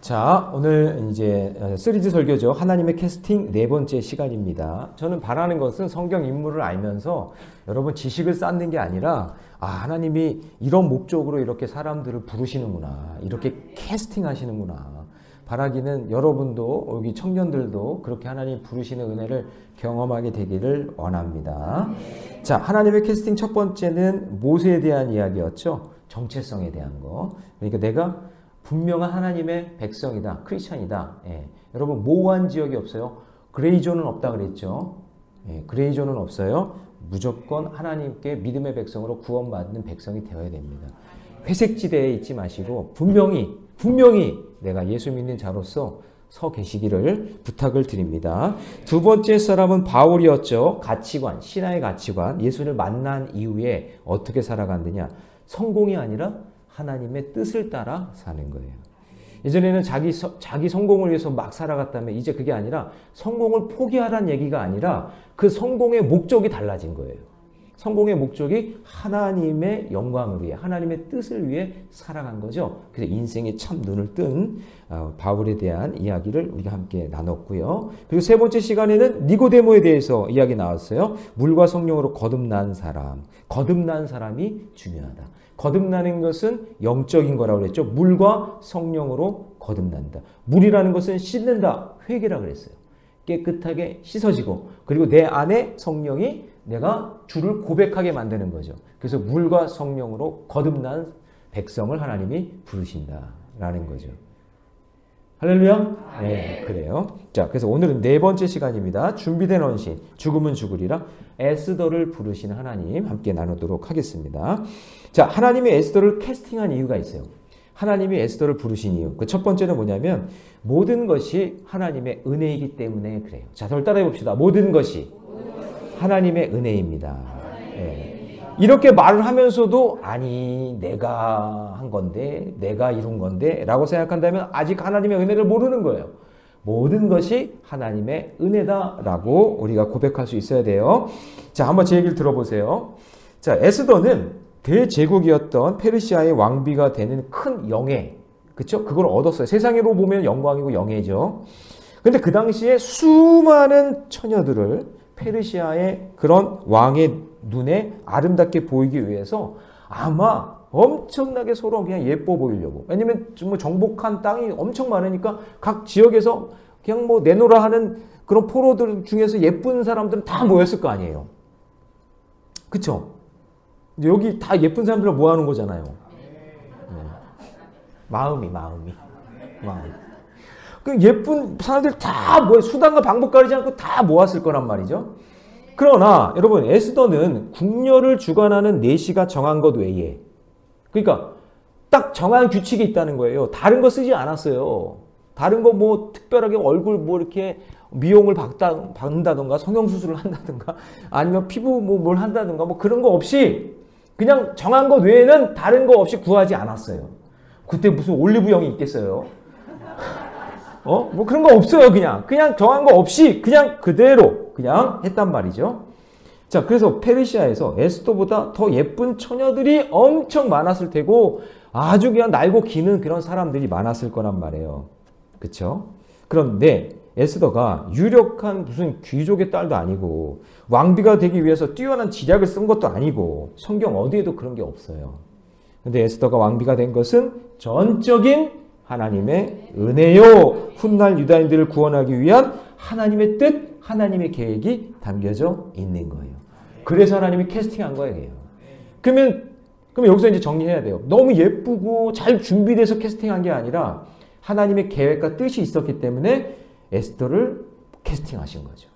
자, 오늘 이제 3D 설교죠. 하나님의 캐스팅 네 번째 시간입니다. 저는 바라는 것은 성경 인물을 알면서 여러분 지식을 쌓는 게 아니라 하나님이 이런 목적으로 이렇게 사람들을 부르시는구나. 이렇게 캐스팅 하시는구나. 바라기는 여러분도 여기 청년들도 그렇게 하나님 부르시는 은혜를 경험하게 되기를 원합니다. 자, 하나님의 캐스팅 첫 번째는 모세에 대한 이야기였죠. 정체성에 대한 거. 그러니까 내가 분명한 하나님의 백성이다. 크리스찬이다. 여러분 모호한 지역이 없어요. 그레이존은 없다 그랬죠. 그레이존은 없어요. 무조건 하나님께 믿음의 백성으로 구원받는 백성이 되어야 됩니다. 회색지대에 있지 마시고 분명히 내가 예수 믿는 자로서 서 계시기를 부탁을 드립니다. 두 번째 사람은 바울이었죠. 가치관, 신화의 가치관. 예수를 만난 이후에 어떻게 살아갔느냐. 성공이 아니라 하나님의 뜻을 따라 사는 거예요. 예전에는 자기 성공을 위해서 막 살아갔다면 이제 그게 아니라 성공을 포기하라는 얘기가 아니라 그 성공의 목적이 달라진 거예요. 성공의 목적이 하나님의 영광을 위해 하나님의 뜻을 위해 살아간 거죠. 그래서 인생에 참 눈을 뜬 바울에 대한 이야기를 우리가 함께 나눴고요. 그리고 세 번째 시간에는 니고데모에 대해서 이야기 나왔어요. 물과 성령으로 거듭난 사람이 중요하다. 거듭나는 것은 영적인 거라고 그랬죠. 물과 성령으로 거듭난다. 물이라는 것은 씻는다. 회개라 그랬어요. 깨끗하게 씻어지고 그리고 내 안에 성령이 내가 주를 고백하게 만드는 거죠. 그래서 물과 성령으로 거듭난 백성을 하나님이 부르신다라는 거죠. 할렐루야? 네, 그래요. 자, 그래서 오늘은 네 번째 시간입니다. 준비된 언신, 죽으면 죽으리라. 에스더를 부르시는 하나님 함께 나누도록 하겠습니다. 자, 하나님이 에스더를 캐스팅한 이유가 있어요. 하나님이 에스더를 부르신 이유. 그 첫 번째는 뭐냐면 모든 것이 하나님의 은혜이기 때문에 그래요. 자, 저를 따라해 봅시다. 모든 것이 하나님의 은혜입니다. 네. 이렇게 말을 하면서도 아니 내가 한 건데 내가 이룬 건데 라고 생각한다면 아직 하나님의 은혜를 모르는 거예요. 모든 것이 하나님의 은혜다라고 우리가 고백할 수 있어야 돼요. 자, 한번 제 얘기를 들어보세요. 자, 에스더는 대제국이었던 페르시아의 왕비가 되는 큰 영예, 그쵸? 그걸 얻었어요. 세상으로 보면 영광이고 영예죠. 근데 그 당시에 수많은 처녀들을 페르시아의 그런 왕의 눈에 아름답게 보이기 위해서 아마 엄청나게 서로 그냥 예뻐 보이려고. 왜냐면 정말 정복한 땅이 엄청 많으니까 각 지역에서 그냥 뭐 내놓으라 하는 그런 포로들 중에서 예쁜 사람들은 다 모였을 거 아니에요. 그쵸? 여기 다 예쁜 사람들을 모아놓은 거잖아요. 네. 마음이. 그 예쁜 사람들 다 수단과 방법 가리지 않고 다 모았을 거란 말이죠. 그러나 여러분 에스더는 궁녀를 주관하는 내시가 정한 것 외에 그러니까 딱 정한 규칙이 있다는 거예요. 다른 거 쓰지 않았어요. 다른 거 뭐 특별하게 얼굴 뭐 이렇게 미용을 받는다던가 성형수술을 한다든가 아니면 피부 뭐 뭘 한다든가 뭐 그런 거 없이 그냥 정한 것 외에는 다른 거 없이 구하지 않았어요. 그때 무슨 올리브영이 있겠어요? 뭐 그런 거 없어요. 그냥 정한 거 없이 그냥 그대로 그냥 했단 말이죠. 자, 그래서 페르시아에서 에스더보다 더 예쁜 처녀들이 엄청 많았을 테고 아주 그냥 날고 기는 그런 사람들이 많았을 거란 말이에요. 그쵸? 그런데 에스더가 유력한 무슨 귀족의 딸도 아니고 왕비가 되기 위해서 뛰어난 지략을 쓴 것도 아니고 성경 어디에도 그런 게 없어요. 근데 에스더가 왕비가 된 것은 전적인 하나님의 은혜요. 훗날 유다인들을 구원하기 위한 하나님의 뜻, 하나님의 계획이 담겨져 있는 거예요. 그래서 하나님이 캐스팅한 거예요. 그러면 여기서 이제 정리해야 돼요. 너무 예쁘고 잘 준비돼서 캐스팅한 게 아니라 하나님의 계획과 뜻이 있었기 때문에 에스더를 캐스팅하신 거죠.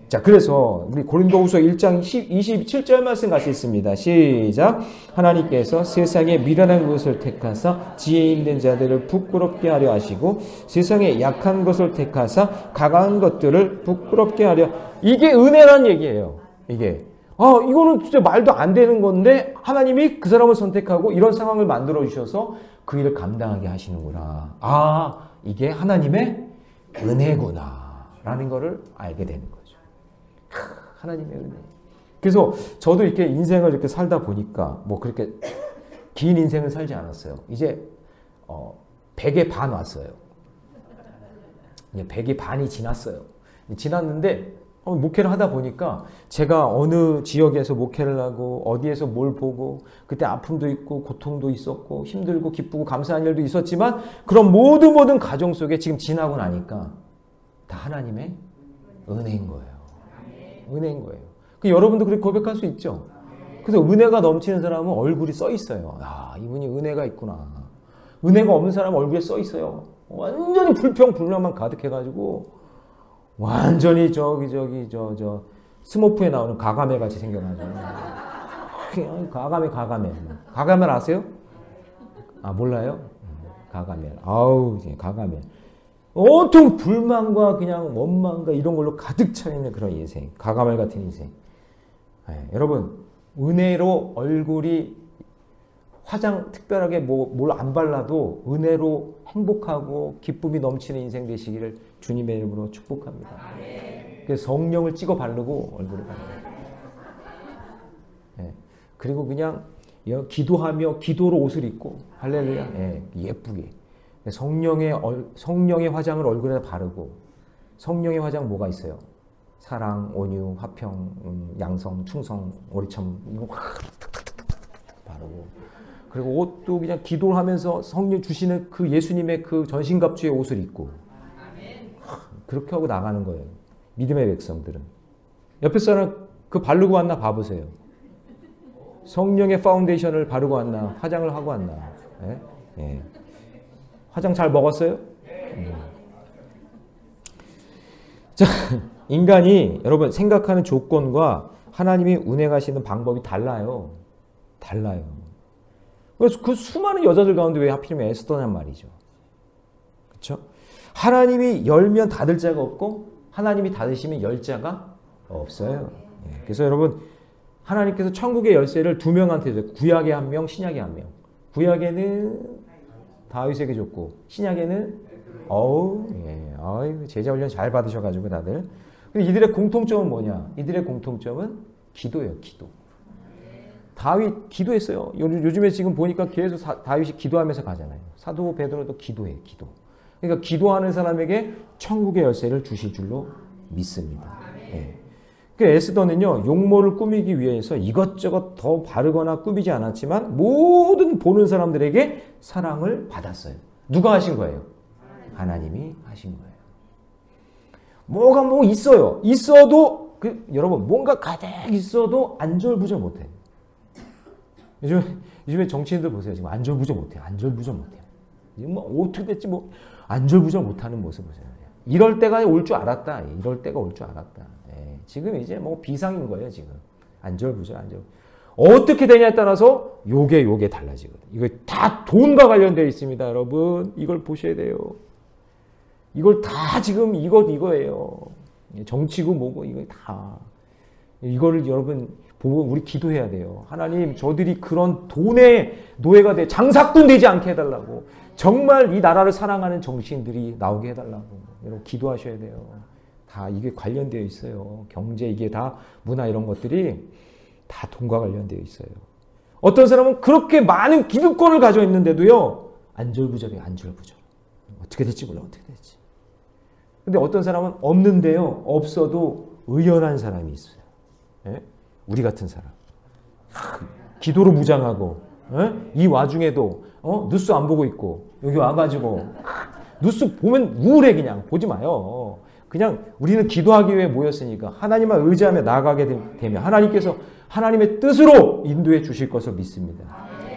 자, 그래서 우리 고린도후서 1장 27절 말씀 같이 있습니다. 시작. 하나님께서 세상에 미련한 것을 택하사 지혜 있는 자들을 부끄럽게 하려 하시고 세상에 약한 것을 택하사 강한 것들을 부끄럽게 하려. 이게 은혜란 얘기예요. 이거는 진짜 말도 안 되는 건데 하나님이 그 사람을 선택하고 이런 상황을 만들어 주셔서 그 일을 감당하게 하시는구나. 이게 하나님의 은혜구나 라는 거를 알게 되는 거죠. 하나님의 은혜. 그래서 저도 이렇게 인생을 이렇게 살다 보니까 뭐 그렇게 긴 인생을 살지 않았어요. 이제 100에 반 왔어요. 이제 100이 반이 지났어요. 지났는데 목회를 하다 보니까 제가 어느 지역에서 목회를 하고 어디에서 뭘 보고 그때 아픔도 있고 고통도 있었고 힘들고 기쁘고 감사한 일도 있었지만 그런 모든 가정 속에 지금 지나고 나니까 다 하나님의 은혜인 거예요. 은혜인 거예요. 여러분도 그렇게 고백할 수 있죠. 그래서 은혜가 넘치는 사람은 얼굴이 써 있어요. 야, 이분이 은혜가 있구나. 은혜가 없는 사람은 얼굴에 써 있어요. 완전히 불평불만만 가득해가지고 완전히 스머프에 나오는 가가메 같이 생겨가지고 가가메. 가가메 아세요? 아, 몰라요? 가가메. 아우, 가가메. 온통 불만과 그냥 원망과 이런 걸로 가득 차 있는 그런 인생. 가가멜 같은 인생. 네, 여러분, 은혜로 얼굴이 화장 특별하게 뭘 안 발라도 은혜로 행복하고 기쁨이 넘치는 인생 되시기를 주님의 이름으로 축복합니다. 그래서 성령을 찍어 바르고 얼굴에 바르고. 네, 그리고 그냥 기도하며 기도로 옷을 입고 할렐루야. 네, 예쁘게. 성령의 화장을 얼굴에 바르고. 성령의 화장 뭐가 있어요? 사랑, 온유, 화평, 양성, 충성, 오리참 이거 확 바르고. 그리고 옷도 그냥 기도를 하면서 성령 주시는 그 예수님의 그 전신갑주의 옷을 입고 그렇게 하고 나가는 거예요. 믿음의 백성들은. 옆에 사람 그 바르고 왔나 봐보세요. 성령의 파운데이션을 바르고 왔나, 화장을 하고 왔나. 예? 예. 화장 잘 먹었어요? 자, 인간이 여러분 생각하는 조건과 하나님이 운행하시는 방법이 달라요. 달라요. 그래서 그 수많은 여자들 가운데 왜 하필이면 에스더냔 말이죠. 그렇죠? 하나님이 열면 닫을 자가 없고 하나님이 닫으시면 열 자가 없어요. 예. 그래서 여러분 하나님께서 천국의 열쇠를 두 명한테 줬어요. 구약에 한 명, 신약에 한 명. 구약에는 다윗에게 줬고 신약에는 제자 훈련 잘 받으셔가지고 다들. 근데 이들의 공통점은 뭐냐? 이들의 공통점은 기도예요. 기도. 다윗 기도했어요. 요즘에 지금 보니까 계속 다윗이 기도하면서 가잖아요. 사도 베드로도 기도해. 기도. 그러니까 기도하는 사람에게 천국의 열쇠를 주실 줄로 믿습니다. 네. 그 에스더는요, 용모를 꾸미기 위해서 이것저것 더 바르거나 꾸미지 않았지만 모든 보는 사람들에게 사랑을 받았어요. 누가 하신 거예요? 하나님이 하신 거예요. 뭐가 있어요. 있어도 여러분 뭔가 가득 있어도 안절부절 못해요. 요즘에 정치인들 보세요. 지금 안절부절 못해요. 안절부절 못해요. 지금 어떻게 됐지 안절부절 못하는 모습 보세요. 이럴 때가 올 줄 알았다. 이럴 때가 올 줄 알았다. 예, 지금 이제 비상인 거예요. 지금 안절부절. 어떻게 되냐에 따라서 요게 달라지거든요. 이거 다 돈과 관련되어 있습니다, 여러분. 이걸 보셔야 돼요. 이걸 다 지금 이거예요. 정치고 뭐고 이거 다. 이거를 여러분 보고 우리 기도해야 돼요. 하나님, 저들이 그런 돈의 노예가 돼 장사꾼 되지 않게 해달라고. 정말 이 나라를 사랑하는 정치인들이 나오게 해달라고. 여러분 기도하셔야 돼요. 다 이게 관련되어 있어요. 경제 이게 다 문화 이런 것들이 다 돈과 관련되어 있어요. 어떤 사람은 그렇게 많은 기득권을 가지고 있는데도요. 안절부절이에요. 안절부절. 어떻게 될지 몰라. 어떻게 될지. 근데 어떤 사람은 없는데요. 없어도 의연한 사람이 있어요. 예? 우리 같은 사람. 기도로 무장하고 이 와중에도 뉴스 안 보고 있고 여기 와가지고 뉴스 보면 우울해. 그냥 보지 마요. 그냥 우리는 기도하기 위해 모였으니까 하나님만 의지하며 나아가게 되면 하나님께서 하나님의 뜻으로 인도해 주실 것을 믿습니다.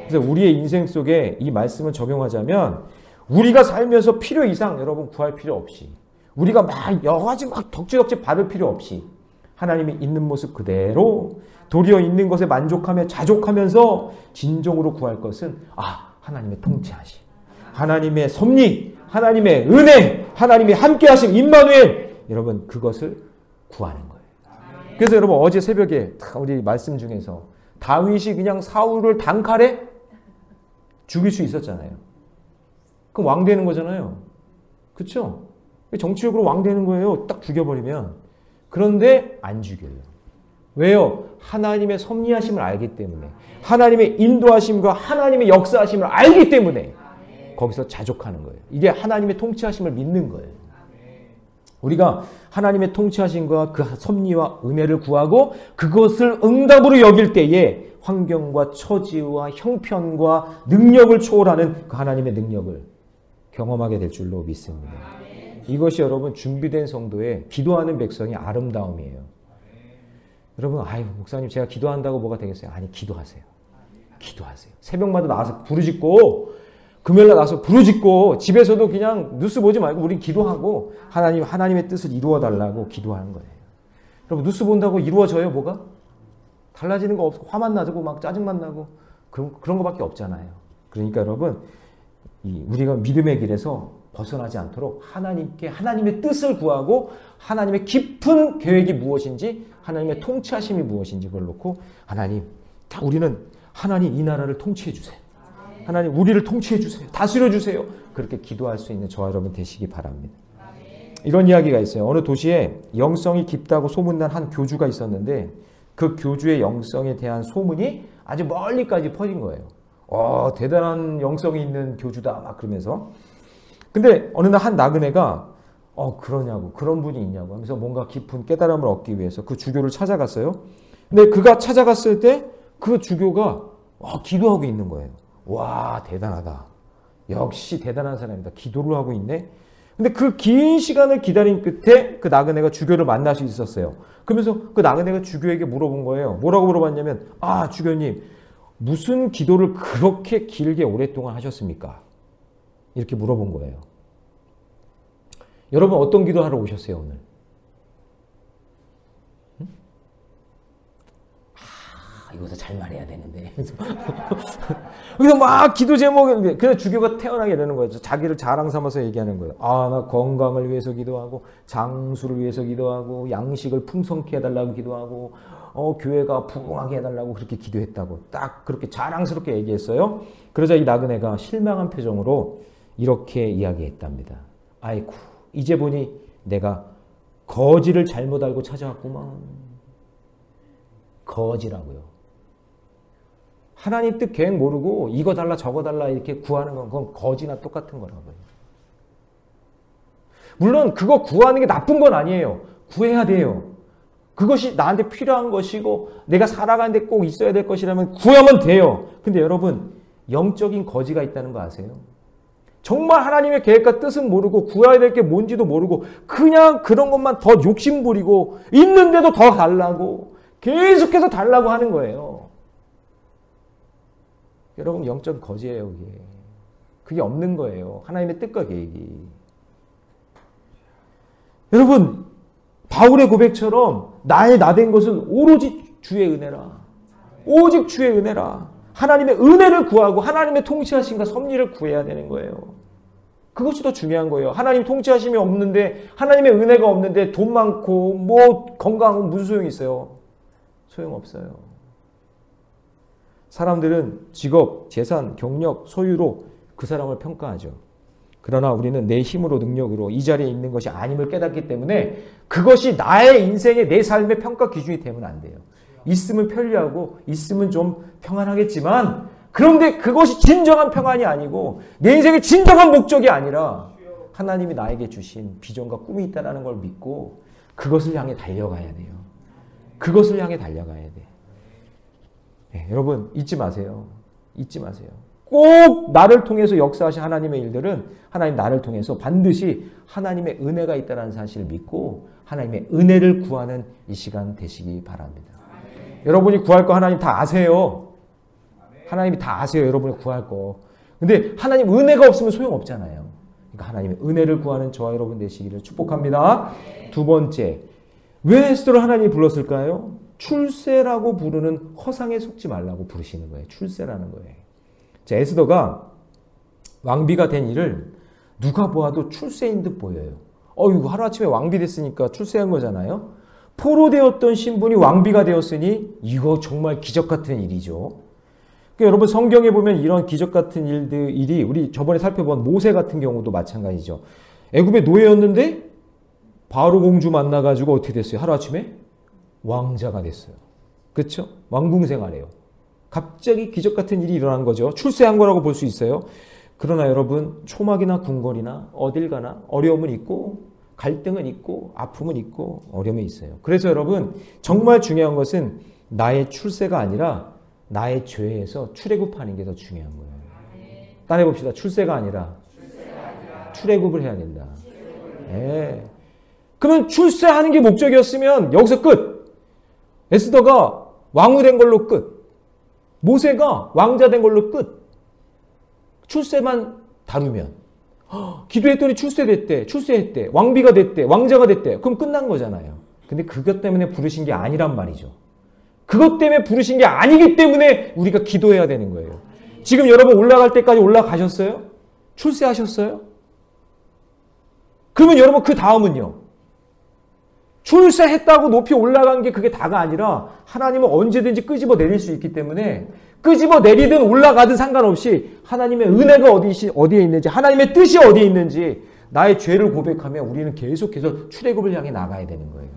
그래서 우리의 인생 속에 이 말씀을 적용하자면 우리가 살면서 필요 이상 여러분 구할 필요 없이 우리가 여러 가지 덕지덕지 받을 필요 없이 하나님이 있는 모습 그대로 도리어 있는 것에 만족하며 자족하면서 진정으로 구할 것은 하나님의 통치하심, 하나님의 섭리, 하나님의 은혜, 하나님의 함께하심, 임마누엘. 여러분 그것을 구하는 거예요. 그래서 여러분 어제 새벽에 우리 말씀 중에서 다윗이 그냥 사울을 단칼에 죽일 수 있었잖아요. 그럼 왕 되는 거잖아요. 그렇죠? 정치적으로 왕 되는 거예요. 딱 죽여버리면. 그런데 안 죽여요. 왜요? 하나님의 섭리하심을 알기 때문에, 하나님의 인도하심과 하나님의 역사하심을 알기 때문에 거기서 자족하는 거예요. 이게 하나님의 통치하심을 믿는 거예요. 우리가 하나님의 통치하심과 그 섭리와 은혜를 구하고 그것을 응답으로 여길 때에 환경과 처지와 형편과 능력을 초월하는 그 하나님의 능력을 경험하게 될 줄로 믿습니다. 이것이 여러분 준비된 성도의 기도하는 백성의 아름다움이에요. 여러분, 아유 목사님 제가 기도한다고 뭐가 되겠어요? 아니, 기도하세요. 기도하세요. 새벽마다 나와서 부르짖고, 금요일날 나와서 부르짖고, 집에서도 그냥 뉴스 보지 말고 우린 기도하고 하나님의 뜻을 이루어 달라고 기도하는 거예요. 여러분, 뉴스 본다고 이루어져요? 뭐가? 달라지는 거 없고 화만 나고 막 짜증만 나고 그런 거밖에 없잖아요. 그러니까 여러분, 우리가 믿음의 길에서 벗어나지 않도록 하나님의 뜻을 구하고 하나님의 깊은 계획이 무엇인지, 하나님의 통치하심이 무엇인지 그걸 놓고 우리는 하나님 이 나라를 통치해 주세요. 하나님 우리를 통치해 주세요. 다스려 주세요. 그렇게 기도할 수 있는 저와 여러분 되시기 바랍니다. 이런 이야기가 있어요. 어느 도시에 영성이 깊다고 소문난 한 교주가 있었는데 그 교주의 영성에 대한 소문이 아주 멀리까지 퍼진 거예요. 대단한 영성이 있는 교주다 막 그러면서. 근데 어느 날 한 나그네가 그러냐고, 그런 분이 있냐고 하면서 뭔가 깊은 깨달음을 얻기 위해서 그 주교를 찾아갔어요. 근데 그가 찾아갔을 때 그 주교가 기도하고 있는 거예요. 와, 대단하다. 역시 대단한 사람이다. 기도를 하고 있네. 근데 그 긴 시간을 기다린 끝에 그 나그네가 주교를 만날 수 있었어요. 그러면서 그 나그네가 주교에게 물어본 거예요. 뭐라고 물어봤냐면, 주교님, 무슨 기도를 그렇게 길게 오랫동안 하셨습니까? 이렇게 물어본 거예요. 여러분, 어떤 기도하러 오셨어요, 오늘? 응? 이것도 잘 말해야 되는데. 그래서 막 기도 제목이, 그래서 주교가 태어나게 되는 거예요. 자기를 자랑 삼아서 얘기하는 거예요. 나 건강을 위해서 기도하고, 장수를 위해서 기도하고, 양식을 풍성케 해달라고 기도하고, 교회가 부흥하게 해달라고 그렇게 기도했다고 딱 그렇게 자랑스럽게 얘기했어요. 그러자 이 나그네가 실망한 표정으로 이렇게 이야기했답니다. 아이고, 이제 보니 내가 거지를 잘못 알고 찾아왔구만. 거지라고요. 하나님 뜻 계획 모르고 이거 달라 저거 달라 이렇게 구하는 건 그건 거지나 똑같은 거라고요. 물론 그거 구하는 게 나쁜 건 아니에요. 구해야 돼요. 그것이 나한테 필요한 것이고 내가 살아가는데 꼭 있어야 될 것이라면 구하면 돼요. 근데 여러분, 영적인 거지가 있다는 거 아세요? 정말 하나님의 계획과 뜻은 모르고 구해야 될 게 뭔지도 모르고 그냥 그런 것만 더 욕심부리고 있는데도 더 달라고 계속해서 달라고 하는 거예요. 여러분, 영적 거지예요. 그게 없는 거예요. 하나님의 뜻과 계획이. 여러분, 바울의 고백처럼 나의 나된 것은 오로지 주의 은혜라. 오직 주의 은혜라. 하나님의 은혜를 구하고 하나님의 통치하심과 섭리를 구해야 되는 거예요. 그것이 더 중요한 거예요. 하나님 통치하심이 없는데, 하나님의 은혜가 없는데 돈 많고 뭐 건강하고 무슨 소용이 있어요? 소용없어요. 사람들은 직업, 재산, 경력, 소유로 그 사람을 평가하죠. 그러나 우리는 내 힘으로 능력으로 이 자리에 있는 것이 아님을 깨닫기 때문에 그것이 나의 인생의 내 삶의 평가 기준이 되면 안 돼요. 있으면 편리하고 있으면 좀 평안하겠지만, 그런데 그것이 진정한 평안이 아니고 내 인생의 진정한 목적이 아니라 하나님이 나에게 주신 비전과 꿈이 있다는 걸 믿고 그것을 향해 달려가야 돼요. 그것을 향해 달려가야 돼. 네, 여러분, 잊지 마세요. 잊지 마세요. 꼭 나를 통해서 역사하신 하나님의 일들은 하나님 나를 통해서 반드시 하나님의 은혜가 있다는 사실을 믿고 하나님의 은혜를 구하는 이 시간 되시기 바랍니다. 여러분이 구할 거 하나님 다 아세요. 하나님이 다 아세요. 여러분이 구할 거. 근데 하나님 은혜가 없으면 소용없잖아요. 그러니까 하나님의 은혜를 구하는 저와 여러분 되시기를 축복합니다. 두 번째, 왜 에스더를 하나님이 불렀을까요? 출세라고 부르는 허상에 속지 말라고 부르시는 거예요. 출세라는 거예요. 자, 에스더가 왕비가 된 일을 누가 보아도 출세인 듯 보여요. 이거 하루아침에 왕비 됐으니까 출세한 거잖아요. 포로되었던 신분이 왕비가 되었으니 이거 정말 기적 같은 일이죠. 그러니까 여러분, 성경에 보면 이런 기적 같은 일이 우리 저번에 살펴본 모세 같은 경우도 마찬가지죠. 애굽의 노예였는데 바로 공주 만나가지고 어떻게 됐어요? 하루아침에 왕자가 됐어요. 그렇죠? 왕궁 생활해요. 갑자기 기적 같은 일이 일어난 거죠. 출세한 거라고 볼 수 있어요. 그러나 여러분, 초막이나 궁궐이나 어딜 가나 어려움은 있고 갈등은 있고 아픔은 있고 어려움이 있어요. 그래서 여러분 정말 중요한 것은 나의 출세가 아니라 나의 죄에서 출애굽하는 게 더 중요한 거예요. 따라해 봅시다. 출세가 아니라 출애굽을 해야 된다. 네. 그러면 출세하는 게 목적이었으면 여기서 끝. 에스더가 왕후 된 걸로 끝. 모세가 왕자 된 걸로 끝. 출세만 다루면. 기도했더니 출세됐대. 출세했대. 왕비가 됐대. 왕자가 됐대. 그럼 끝난 거잖아요. 근데 그것 때문에 부르신 게 아니란 말이죠. 그것 때문에 부르신 게 아니기 때문에 우리가 기도해야 되는 거예요. 지금 여러분 올라갈 때까지 올라가셨어요? 출세하셨어요? 그러면 여러분 그 다음은요. 출세했다고 높이 올라간 게 그게 다가 아니라 하나님은 언제든지 끄집어 내릴 수 있기 때문에 끄집어 내리든 올라가든 상관없이 하나님의 은혜가 어디에 있는지 하나님의 뜻이 어디에 있는지 나의 죄를 고백하면 우리는 계속해서 출애굽을 향해 나가야 되는 거예요.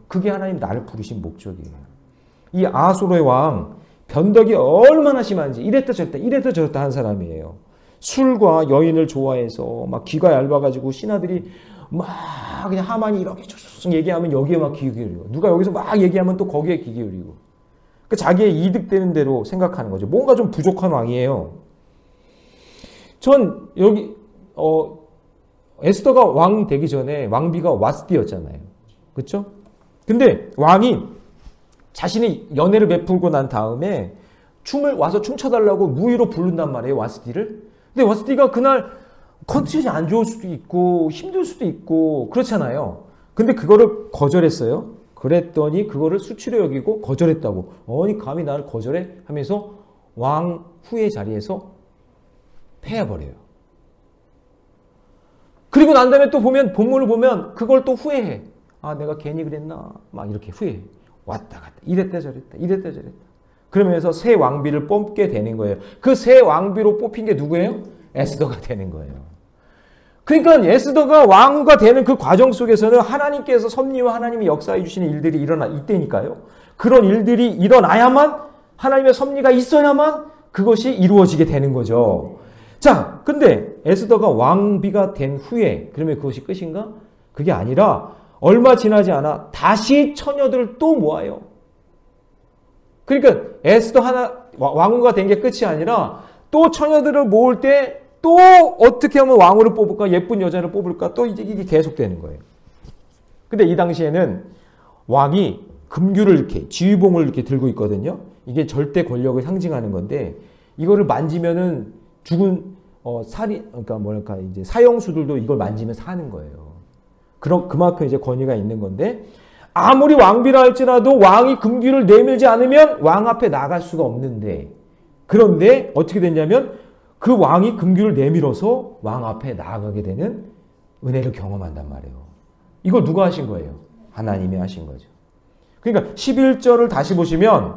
그게 하나님 나를 부르신 목적이에요. 이 아하수로의 왕 변덕이 얼마나 심한지 이랬다 저랬다 한 사람이에요. 술과 여인을 좋아해서 막 귀가 얇아가지고 신하들이 막 그냥 하만이 이렇게 쭉 얘기하면 여기에 막 귀 기울이고 누가 여기서 막 얘기하면 또 거기에 귀 기울이고 그 자기의 이득되는 대로 생각하는 거죠. 뭔가 좀 부족한 왕이에요. 전 여기 에스더가 왕 되기 전에 왕비가 와스디였잖아요. 그렇죠? 근데 왕이 자신이 연애를 베풀고 난 다음에 춤을 와서 춤춰달라고 무의로 부른단 말이에요. 와스디를. 근데 와스디가 그날 컨디션이 안 좋을 수도 있고 힘들 수도 있고 그렇잖아요. 근데 그거를 거절했어요. 그랬더니 그거를 수치로 여기고 거절했다고. 아니 감히 나를 거절해? 하면서 왕 후의 자리에서 패해버려요. 그리고 난 다음에 또 보면 본문을 보면 그걸 또 후회해. 아 내가 괜히 그랬나? 막 이렇게 후회해. 왔다 갔다 이랬다 저랬다 이랬다 저랬다. 그러면서 새 왕비를 뽑게 되는 거예요. 그 새 왕비로 뽑힌 게 누구예요? 에스더가 되는 거예요. 그러니까 에스더가 왕후가 되는 그 과정 속에서는 하나님께서 섭리와 하나님이 역사해 주시는 일들이 일어나 있다니까요. 그런 일들이 일어나야만 하나님의 섭리가 있어야만 그것이 이루어지게 되는 거죠. 자, 근데 에스더가 왕비가 된 후에 그러면 그것이 끝인가? 그게 아니라 얼마 지나지 않아 다시 처녀들을 또 모아요. 그러니까 에스더 하나 왕후가 된 게 끝이 아니라 또 처녀들을 모을 때 또 어떻게 하면 왕후를 뽑을까 예쁜 여자를 뽑을까 또 이게 계속되는 거예요. 근데 이 당시에는 왕이 금규를 이렇게 지휘봉을 이렇게 들고 있거든요. 이게 절대 권력을 상징하는 건데 이거를 만지면은 죽은 그러니까 뭐랄까 이제 사형수들도 이걸 만지면 사는 거예요. 그만큼 이제 권위가 있는 건데 아무리 왕비라 할지라도 왕이 금규를 내밀지 않으면 왕 앞에 나갈 수가 없는데 그런데 어떻게 됐냐면 그 왕이 금규를 내밀어서 왕 앞에 나아가게 되는 은혜를 경험한단 말이에요. 이걸 누가 하신 거예요? 하나님이 하신 거죠. 그러니까 11절을 다시 보시면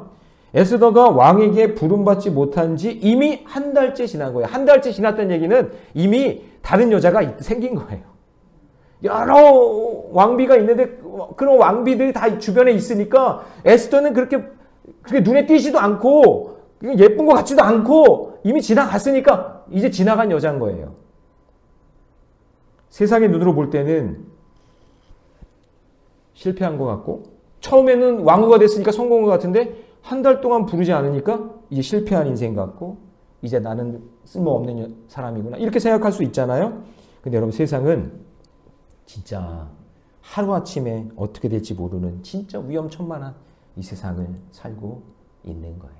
에스더가 왕에게 부름받지 못한 지 이미 한 달째 지난 거예요. 한 달째 지났다는 얘기는 이미 다른 여자가 생긴 거예요. 여러 왕비가 있는데 그런 왕비들이 다 주변에 있으니까 에스더는 그렇게 눈에 띄지도 않고 예쁜 것 같지도 않고 이미 지나갔으니까 이제 지나간 여자인 거예요. 세상의 눈으로 볼 때는 실패한 것 같고 처음에는 왕후가 됐으니까 성공한 것 같은데 한 달 동안 부르지 않으니까 이제 실패한 인생 같고 이제 나는 쓸모없는 사람이구나 이렇게 생각할 수 있잖아요. 근데 여러분 세상은 진짜 하루아침에 어떻게 될지 모르는 진짜 위험천만한 이 세상을 살고 있는 거예요.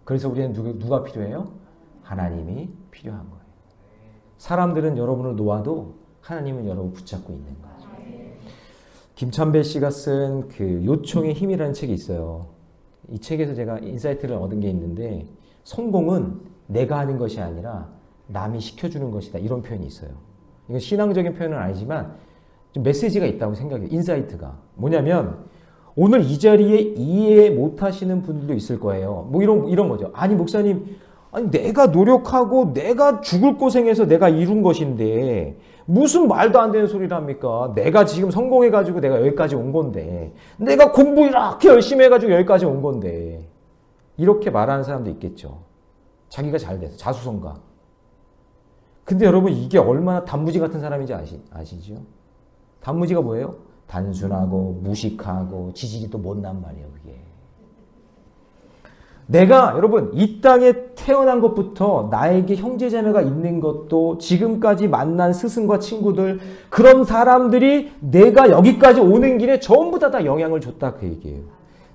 그래서 우리는 누가 필요해요? 하나님이 필요한 거예요. 사람들은 여러분을 놓아도 하나님은 여러분을 붙잡고 있는 거죠. 김찬배 씨가 쓴 그 요청의 힘이라는 책이 있어요. 이 책에서 제가 인사이트를 얻은 게 있는데 성공은 내가 하는 것이 아니라 남이 시켜주는 것이다. 이런 표현이 있어요. 이건 신앙적인 표현은 아니지만 좀 메시지가 있다고 생각해요. 인사이트가. 뭐냐면 오늘 이 자리에 이해 못하시는 분들도 있을 거예요. 뭐 이런 거죠. 아니 목사님, 아니 내가 노력하고 내가 죽을 고생해서 내가 이룬 것인데 무슨 말도 안 되는 소리를 합니까? 내가 지금 성공해가지고 내가 여기까지 온 건데 내가 공부 이렇게 열심히 해가지고 여기까지 온 건데 이렇게 말하는 사람도 있겠죠. 자기가 잘 돼서 자수성가. 근데 여러분 이게 얼마나 단무지 같은 사람인지 아시죠? 단무지가 뭐예요? 단순하고 무식하고 지지리도 못난 말이에요. 그게. 내가 여러분 이 땅에 태어난 것부터 나에게 형제자매가 있는 것도 지금까지 만난 스승과 친구들 그런 사람들이 내가 여기까지 오는 길에 전부 다 영향을 줬다 그 얘기예요.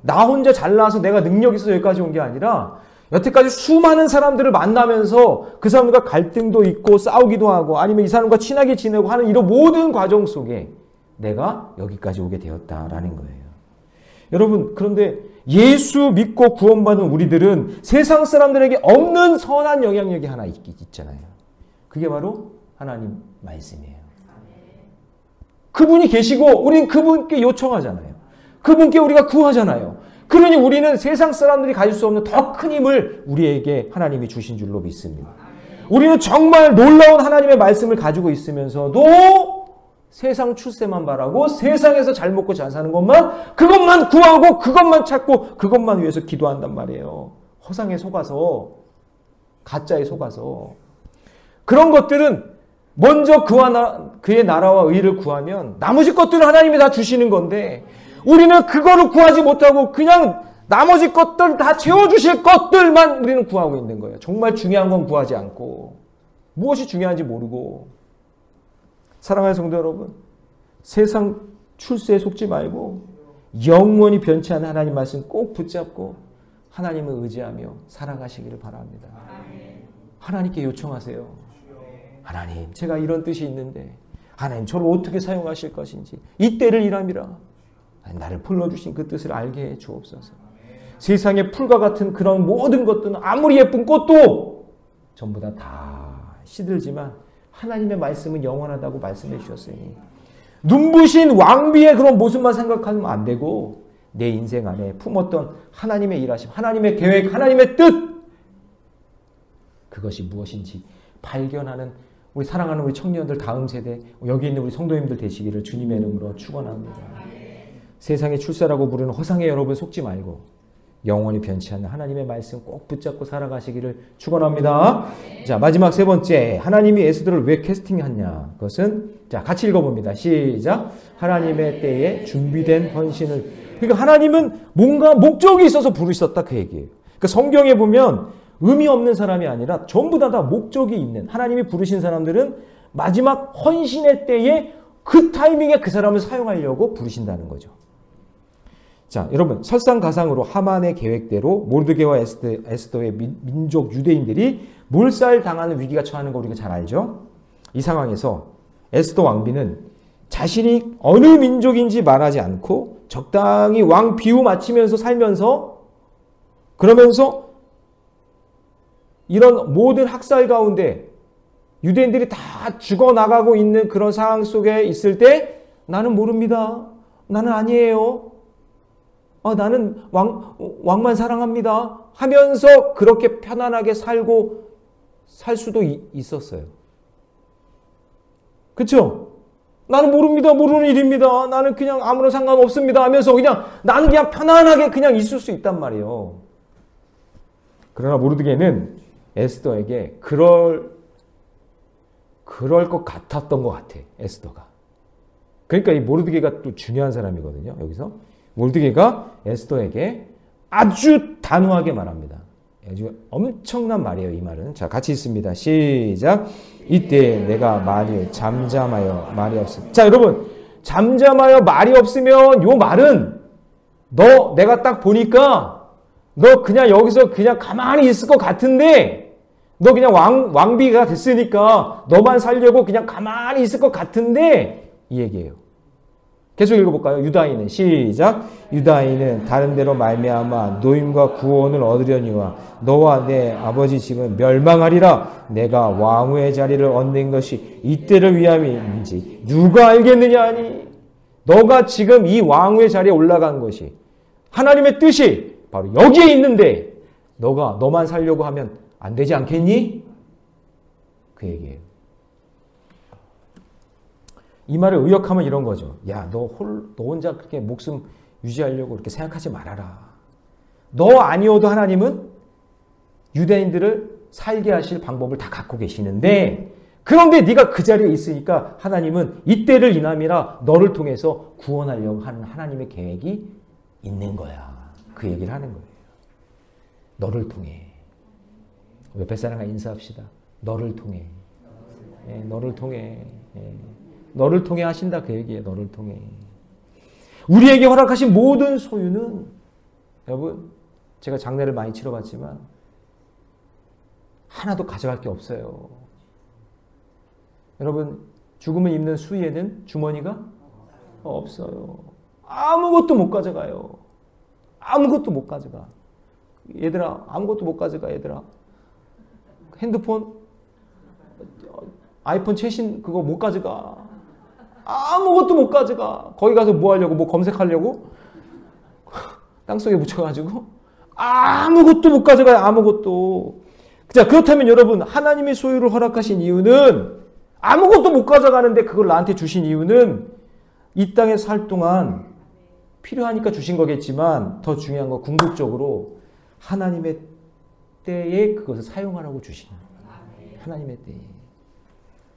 나 혼자 잘나서 내가 능력이 있어서 여기까지 온 게 아니라 여태까지 수많은 사람들을 만나면서 그 사람들과 갈등도 있고 싸우기도 하고 아니면 이 사람과 친하게 지내고 하는 이런 모든 과정 속에 내가 여기까지 오게 되었다라는 거예요. 여러분 그런데 예수 믿고 구원받은 우리들은 세상 사람들에게 없는 선한 영향력이 하나 있잖아요. 그게 바로 하나님 말씀이에요. 그분이 계시고 우리는 그분께 요청하잖아요. 그분께 우리가 구하잖아요. 그러니 우리는 세상 사람들이 가질 수 없는 더 큰 힘을 우리에게 하나님이 주신 줄로 믿습니다. 우리는 정말 놀라운 하나님의 말씀을 가지고 있으면서도 세상 출세만 바라고 세상에서 잘 먹고 잘 사는 것만 그것만 구하고 그것만 찾고 그것만 위해서 기도한단 말이에요. 허상에 속아서 가짜에 속아서 그런 것들은 먼저 그의 나라와 의를 구하면 나머지 것들은 하나님이 다 주시는 건데 우리는 그거를 구하지 못하고 그냥 나머지 것들 다 채워주실 것들만 우리는 구하고 있는 거예요. 정말 중요한 건 구하지 않고 무엇이 중요한지 모르고 사랑하는 성도 여러분 세상 출세에 속지 말고 영원히 변치 않는 하나님 말씀 꼭 붙잡고 하나님을 의지하며 살아가시기를 바랍니다. 하나님께 요청하세요. 하나님 제가 이런 뜻이 있는데 하나님 저를 어떻게 사용하실 것인지 이때를 일함이라 나를 불러주신 그 뜻을 알게 해 주옵소서. 세상의 풀과 같은 그런 모든 것들은 아무리 예쁜 꽃도 전부 다 시들지만 하나님의 말씀은 영원하다고 말씀해 주셨으니 눈부신 왕비의 그런 모습만 생각하면 안 되고 내 인생 안에 품었던 하나님의 일하심, 하나님의 계획, 하나님의 뜻 그것이 무엇인지 발견하는 우리 사랑하는 우리 청년들 다음 세대 여기 있는 우리 성도님들 되시기를 주님의 이름으로 축원합니다. 세상의 출세라고 부르는 허상에 여러분 속지 말고 영원히 변치 않는 하나님의 말씀 꼭 붙잡고 살아가시기를 축원합니다. 자 마지막 세 번째 하나님이 에스더를 왜 캐스팅했냐 그것은 자 같이 읽어봅니다. 시작. 하나님의 때에 준비된 헌신을 그러니까 하나님은 뭔가 목적이 있어서 부르셨다 그 얘기예요. 그러니까 성경에 보면 의미 없는 사람이 아니라 전부 다 목적이 있는 하나님이 부르신 사람들은 마지막 헌신의 때에 그 타이밍에 그 사람을 사용하려고 부르신다는 거죠. 자, 여러분 설상가상으로 하만의 계획대로 모르드게와 에스더의 민족 유대인들이 몰살당하는 위기가 처하는 거 우리가 잘 알죠? 이 상황에서 에스더 왕비는 자신이 어느 민족인지 말하지 않고 적당히 왕 비유 맞추면서 살면서 그러면서 이런 모든 학살 가운데 유대인들이 다 죽어나가고 있는 그런 상황 속에 있을 때 나는 모릅니다. 나는 아니에요. 나는 왕만 사랑합니다. 하면서 그렇게 편안하게 살고 살 수도 있었어요. 그렇죠? 나는 모릅니다. 모르는 일입니다. 나는 그냥 아무런 상관없습니다 하면서 그냥 나는 그냥 편안하게 그냥 있을 수 있단 말이에요. 그러나 모르드게는 에스더에게 그럴 것 같았던 것 같아. 에스더가. 그러니까 이 모르드게가 또 중요한 사람이거든요. 여기서. 모르드게가 에스더에게 아주 단호하게 말합니다. 아주 엄청난 말이에요. 이 말은. 자, 같이 있습니다. 시작. 이때 내가 말이 잠잠하여 말이 없음. 자, 여러분. 잠잠하여 말이 없으면 요 말은 내가 딱 보니까 너 그냥 여기서 그냥 가만히 있을 것 같은데 너 그냥 왕비가 됐으니까 너만 살려고 그냥 가만히 있을 것 같은데 이 얘기예요. 계속 읽어볼까요? 유다인은 시작. 유다인은 다른 데로 말미암아 노임과 구원을 얻으려니와 너와 내 아버지 집은 멸망하리라. 내가 왕후의 자리를 얻는 것이 이때를 위함인지 누가 알겠느냐 하니 너가 지금 이 왕후의 자리에 올라간 것이 하나님의 뜻이 바로 여기에 있는데 너만 살려고 하면 안 되지 않겠니? 그 얘기예요. 이 말을 의역하면 이런 거죠. 야, 너 혼자 그렇게 목숨 유지하려고 그렇게 생각하지 말아라. 너 아니어도 하나님은 유대인들을 살게 하실 방법을 다 갖고 계시는데 그런데 네가 그 자리에 있으니까 하나님은 이때를 이남이라 너를 통해서 구원하려고 하는 하나님의 계획이 있는 거야. 그 얘기를 하는 거예요. 너를 통해. 옆에 사람과 인사합시다. 너를 통해. 예, 너를 통해. 예, 너를 통해 하신다 그 얘기예요. 너를 통해. 우리에게 허락하신 모든 소유는 여러분 제가 장례를 많이 치러봤지만 하나도 가져갈 게 없어요. 여러분 죽음을 입는 수위에는 주머니가 없어요. 아무것도 못 가져가요. 아무것도 못 가져가. 얘들아 아무것도 못 가져가. 얘들아 핸드폰 아이폰 최신 그거 못 가져가. 아무것도 못 가져가. 거기 가서 뭐 하려고? 뭐 검색하려고? 땅속에 묻혀가지고 아무것도 못 가져가요. 아무것도. 자, 그렇다면 여러분 하나님의 소유를 허락하신 이유는 아무것도 못 가져가는데 그걸 나한테 주신 이유는 이 땅에 살 동안 필요하니까 주신 거겠지만 더 중요한 건 궁극적으로 하나님의 때에 그것을 사용하라고 주신 거예요. 하나님의 때에.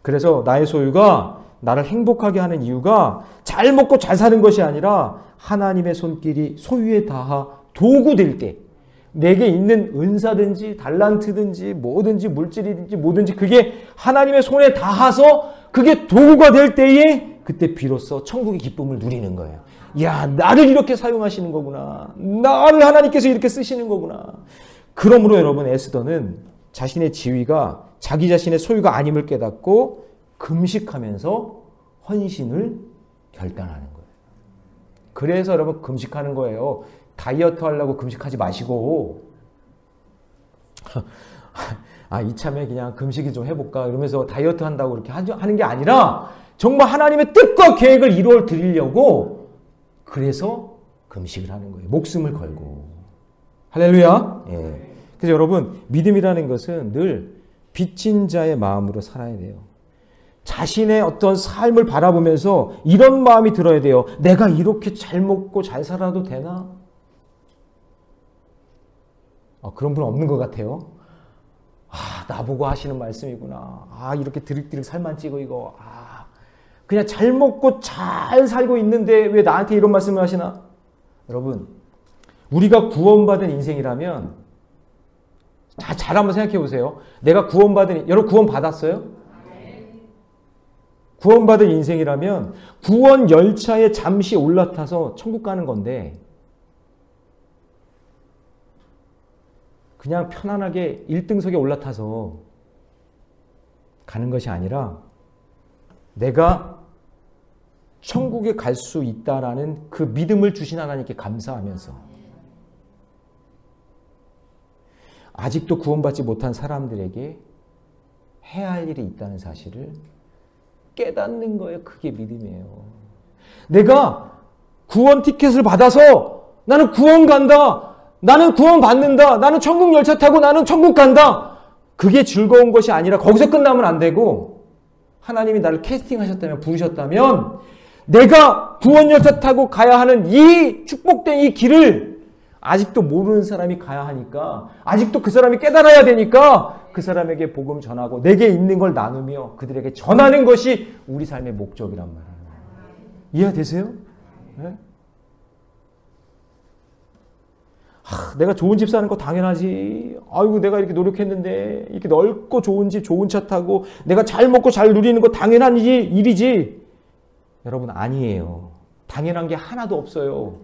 그래서 나의 소유가 나를 행복하게 하는 이유가 잘 먹고 잘 사는 것이 아니라 하나님의 손길이 소유에 닿아 도구 될 때 내게 있는 은사든지 달란트든지 뭐든지 물질이든지 뭐든지 그게 하나님의 손에 닿아서 그게 도구가 될 때에 그때 비로소 천국의 기쁨을 누리는 거예요. 야, 나를 이렇게 사용하시는 거구나. 나를 하나님께서 이렇게 쓰시는 거구나. 그러므로 여러분 에스더는 자신의 지위가 자기 자신의 소유가 아님을 깨닫고 금식하면서 헌신을 결단하는 거예요. 그래서 여러분 금식하는 거예요. 다이어트 하려고 금식하지 마시고 이참에 그냥 금식을 좀 해볼까 이러면서 다이어트 한다고 그렇게 하는 게 아니라 정말 하나님의 뜻과 계획을 이루어 드리려고 그래서 금식을 하는 거예요. 목숨을 걸고. 할렐루야. 예. 그래서 여러분 믿음이라는 것은 늘 빚진 자의 마음으로 살아야 돼요. 자신의 어떤 삶을 바라보면서 이런 마음이 들어야 돼요. 내가 이렇게 잘 먹고 잘 살아도 되나? 그런 분 없는 것 같아요. 나보고 하시는 말씀이구나. 이렇게 드릭드릭 살만 찌고 이거. 그냥 잘 먹고 잘 살고 있는데 왜 나한테 이런 말씀을 하시나? 여러분, 우리가 구원받은 인생이라면 잘 한번 생각해 보세요. 내가 여러분 구원 받았어요? 구원받은 인생이라면 구원 열차에 잠시 올라타서 천국 가는 건데 그냥 편안하게 1등석에 올라타서 가는 것이 아니라 내가 천국에 갈 수 있다라는 그 믿음을 주신 하나님께 감사하면서 아직도 구원받지 못한 사람들에게 해야 할 일이 있다는 사실을 깨닫는 거예요. 그게 믿음이에요. 내가 구원 티켓을 받아서 나는 구원 간다. 나는 구원 받는다. 나는 천국 열차 타고 나는 천국 간다. 그게 즐거운 것이 아니라 거기서 끝나면 안 되고 하나님이 나를 캐스팅하셨다면 부르셨다면 내가 구원 열차 타고 가야 하는 이 축복된 이 길을 아직도 모르는 사람이 가야 하니까 아직도 그 사람이 깨달아야 되니까 그 사람에게 복음 전하고 내게 있는 걸 나누며 그들에게 전하는 것이 우리 삶의 목적이란 말이에요. 이해되세요? 네? 내가 좋은 집 사는 거 당연하지. 아이고 내가 이렇게 노력했는데 이렇게 넓고 좋은 집 좋은 차 타고 내가 잘 먹고 잘 누리는 거 당연한 일이지. 여러분 아니에요. 당연한 게 하나도 없어요.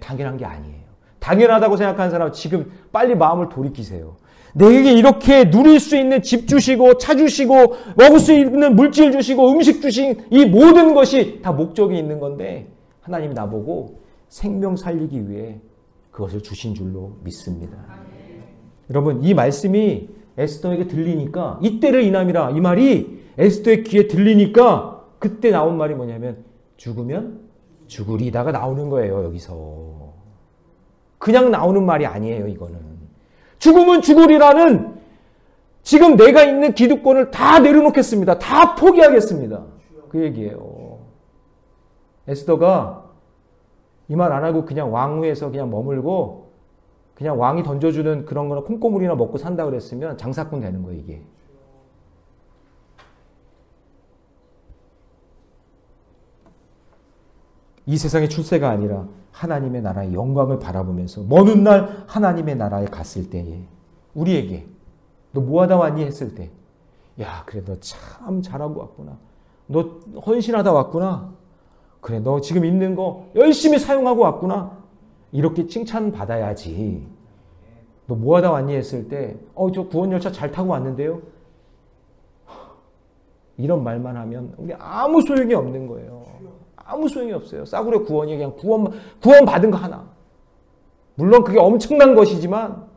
당연한 게 아니에요. 당연하다고 생각하는 사람은 지금 빨리 마음을 돌이키세요. 내게 이렇게 누릴 수 있는 집 주시고 차 주시고 먹을 수 있는 물질 주시고 음식 주신 이 모든 것이 다 목적이 있는 건데 하나님이 나보고 생명 살리기 위해 그것을 주신 줄로 믿습니다. 여러분 이 말씀이 에스더에게 들리니까 이때를 이남이라 이 말이 에스더의 귀에 들리니까 그때 나온 말이 뭐냐면 죽으면 죽으리다가 나오는 거예요. 여기서 그냥 나오는 말이 아니에요. 이거는 죽으면 죽으리라는 지금 내가 있는 기득권을 다 내려놓겠습니다. 다 포기하겠습니다. 그 얘기예요. 에스더가 이 말 안 하고 그냥 왕위에서 그냥 머물고 그냥 왕이 던져주는 그런 거나 콩고물이나 먹고 산다 그랬으면 장사꾼 되는 거예요. 이게. 이 세상의 출세가 아니라 하나님의 나라의 영광을 바라보면서 먼 훗날 하나님의 나라에 갔을 때에 우리에게 너 뭐하다 왔니 했을 때 야 그래 너 참 잘하고 왔구나. 너 헌신하다 왔구나. 그래 너 지금 있는 거 열심히 사용하고 왔구나. 이렇게 칭찬받아야지. 너 뭐하다 왔니 했을 때 저 구원열차 잘 타고 왔는데요. 이런 말만 하면 우리 아무 소용이 없는 거예요. 아무 소용이 없어요. 싸구려 구원이 그냥 구원 받은 거 하나. 물론 그게 엄청난 것이지만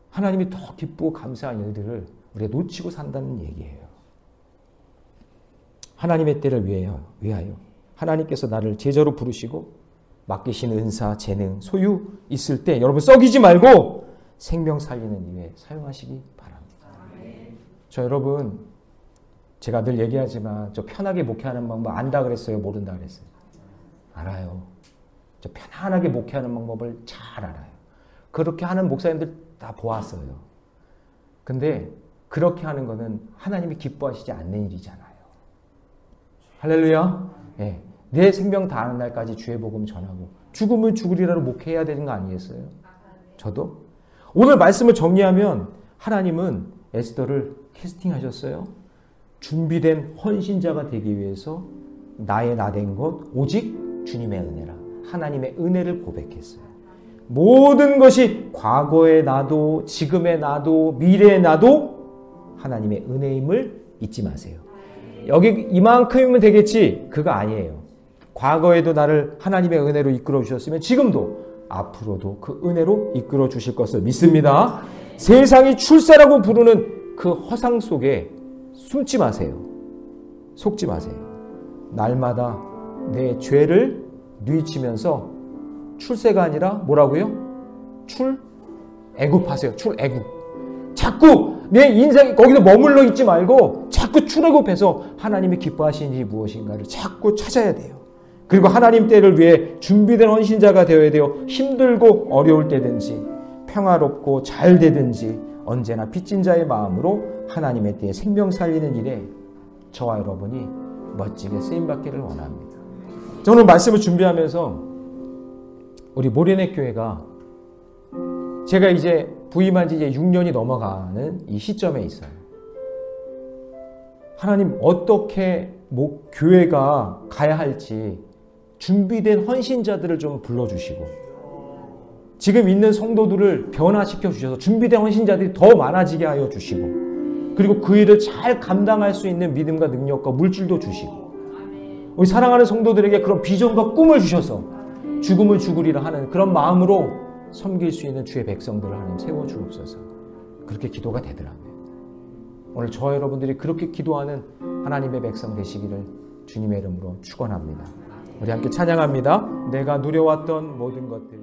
하나님이 더 기쁘고 감사한 일들을 우리가 놓치고 산다는 얘기예요. 하나님의 때를 위하여 하나님께서 나를 제자로 부르시고 맡기신 은사, 재능, 소유 있을 때 여러분 썩이지 말고 생명 살리는 일에 사용하시기 바랍니다. 저 여러분 제가 늘 얘기하지만 저 편하게 목회하는 방법 안다 그랬어요? 모른다 그랬어요? 알아요. 저 편안하게 목회하는 방법을 잘 알아요. 그렇게 하는 목사님들 다 보았어요. 근데 그렇게 하는 거는 하나님이 기뻐하시지 않는 일이잖아요. 할렐루야. 네. 내 생명 다하는 날까지 주의 복음 전하고 죽으면 죽으리라로 목회해야 되는 거 아니겠어요? 저도. 오늘 말씀을 정리하면 하나님은 에스더를 캐스팅하셨어요. 준비된 헌신자가 되기 위해서 나의 나 된 것 오직 주님의 은혜라. 하나님의 은혜를 고백했어요. 모든 것이 과거의 나도 지금의 나도 미래의 나도 하나님의 은혜임을 잊지 마세요. 여기 이만큼이면 되겠지 그거 아니에요. 과거에도 나를 하나님의 은혜로 이끌어 주셨으면 지금도 앞으로도 그 은혜로 이끌어 주실 것을 믿습니다. 세상이 출세라고 부르는 그 허상 속에 숨지 마세요. 속지 마세요. 날마다 내 죄를 뉘우치면서 출세가 아니라 뭐라고요? 출애굽하세요. 출애굽. 자꾸 내 인생이 거기서 머물러 있지 말고 자꾸 출애굽해서 하나님이 기뻐하시는 일이 무엇인가를 자꾸 찾아야 돼요. 그리고 하나님 때를 위해 준비된 헌신자가 되어야 돼요. 힘들고 어려울 때든지 평화롭고 잘 되든지 언제나 빚진 자의 마음으로 하나님의 때에 생명 살리는 일에 저와 여러분이 멋지게 쓰임받기를 원합니다. 저는 말씀을 준비하면서 우리 모래내 교회가 제가 이제 부임한 지 이제 6년이 넘어가는 이 시점에 있어요. 하나님 어떻게 교회가 가야 할지 준비된 헌신자들을 좀 불러주시고 지금 있는 성도들을 변화시켜 주셔서 준비된 헌신자들이 더 많아지게 하여 주시고 그리고 그 일을 잘 감당할 수 있는 믿음과 능력과 물질도 주시고 우리 사랑하는 성도들에게 그런 비전과 꿈을 주셔서 죽음을 죽으리라 하는 그런 마음으로 섬길 수 있는 주의 백성들을 하나님 세워주옵소서. 그렇게 기도가 되더라고요. 오늘 저와 여러분들이 그렇게 기도하는 하나님의 백성 되시기를 주님의 이름으로 축원합니다. 우리 함께 찬양합니다. 내가 누려왔던 모든 것들